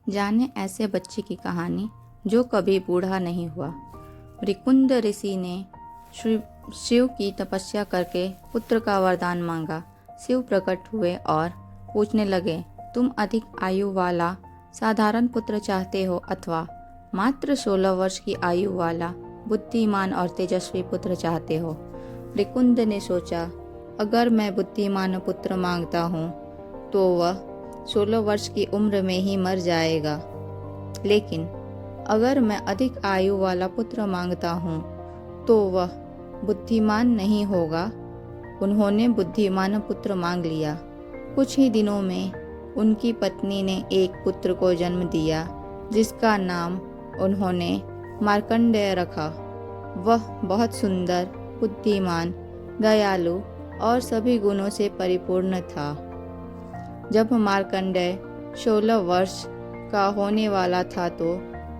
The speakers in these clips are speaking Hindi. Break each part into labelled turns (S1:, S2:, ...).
S1: जाने ऐसे बच्चे की कहानी जो कभी बूढ़ा नहीं हुआ। मुकुंद ऋषि ने शिव की तपस्या करके पुत्र का वरदान मांगा। शिव प्रकट हुए और पूछने लगे, तुम अधिक आयु वाला साधारण पुत्र चाहते हो अथवा मात्र 16 वर्ष की आयु वाला बुद्धिमान और तेजस्वी पुत्र चाहते हो। मुकुंद ने सोचा, अगर मैं बुद्धिमान पुत्र मांगता हूँ तो वह 16 वर्ष की उम्र में ही मर जाएगा, लेकिन अगर मैं अधिक आयु वाला पुत्र मांगता हूँ तो वह बुद्धिमान नहीं होगा। उन्होंने बुद्धिमान पुत्र मांग लिया। कुछ ही दिनों में उनकी पत्नी ने एक पुत्र को जन्म दिया, जिसका नाम उन्होंने मार्कंडेय रखा। वह बहुत सुंदर, बुद्धिमान, दयालु और सभी गुणों से परिपूर्ण था। जब मार्कंडेय 16 वर्ष का होने वाला था तो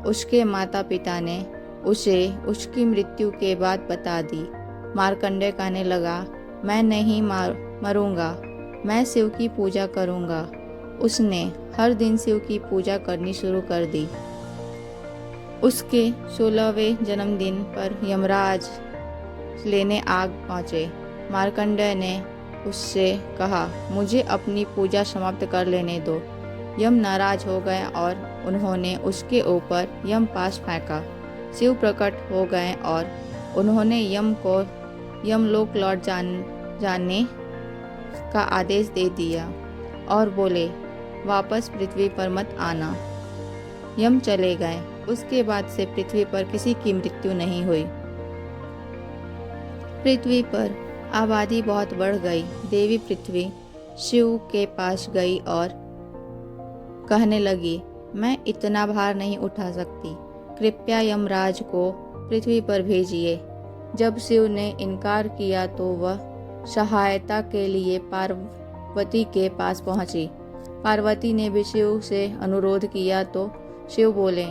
S1: उसके माता पिता ने उसे उसकी मृत्यु के बाद बता दी। मार्कंडेय कहने लगा, मैं नहीं मरूंगा, मैं शिव की पूजा करूंगा। उसने हर दिन शिव की पूजा करनी शुरू कर दी। उसके 16वें जन्मदिन पर यमराज लेने आग पहुंचे। मार्कंडेय ने उससे कहा, मुझे अपनी पूजा समाप्त कर लेने दो। यम नाराज हो गए और उन्होंने उसके ऊपर यमपाश फेंका। शिव प्रकट हो गए और उन्होंने यम को यमलोक लौट जाने का आदेश दे दिया और बोले, वापस पृथ्वी पर मत आना। यम चले गए। उसके बाद से पृथ्वी पर किसी की मृत्यु नहीं हुई। पृथ्वी पर आबादी बहुत बढ़ गई। देवी पृथ्वी शिव के पास गई और कहने लगी, मैं इतना भार नहीं उठा सकती, कृपया यमराज को पृथ्वी पर भेजिए। जब शिव ने इनकार किया तो वह सहायता के लिए पार्वती के पास पहुंची। पार्वती ने भी शिव से अनुरोध किया तो शिव बोले,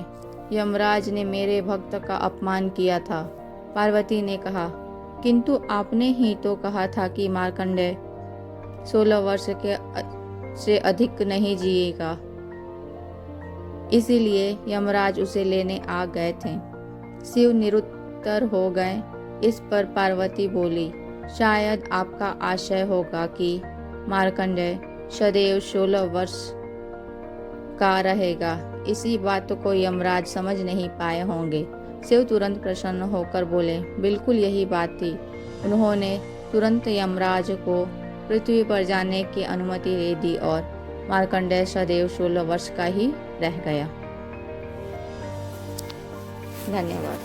S1: यमराज ने मेरे भक्त का अपमान किया था। पार्वती ने कहा, किंतु आपने ही तो कहा था कि मार्कंडेय 16 वर्ष से अधिक नहीं जिएगा, इसीलिए यमराज उसे लेने आ गए थे। शिव निरुत्तर हो गए। इस पर पार्वती बोली, शायद आपका आशय होगा कि मार्कंडेय सदैव 16 वर्ष का रहेगा। इसी बात को यमराज समझ नहीं पाए होंगे। शिव तुरंत प्रसन्न होकर बोले, बिल्कुल यही बात थी। उन्होंने तुरंत यमराज को पृथ्वी पर जाने की अनुमति दे दी और मार्कंडेय सदैव 16 वर्ष का ही रह गया। धन्यवाद।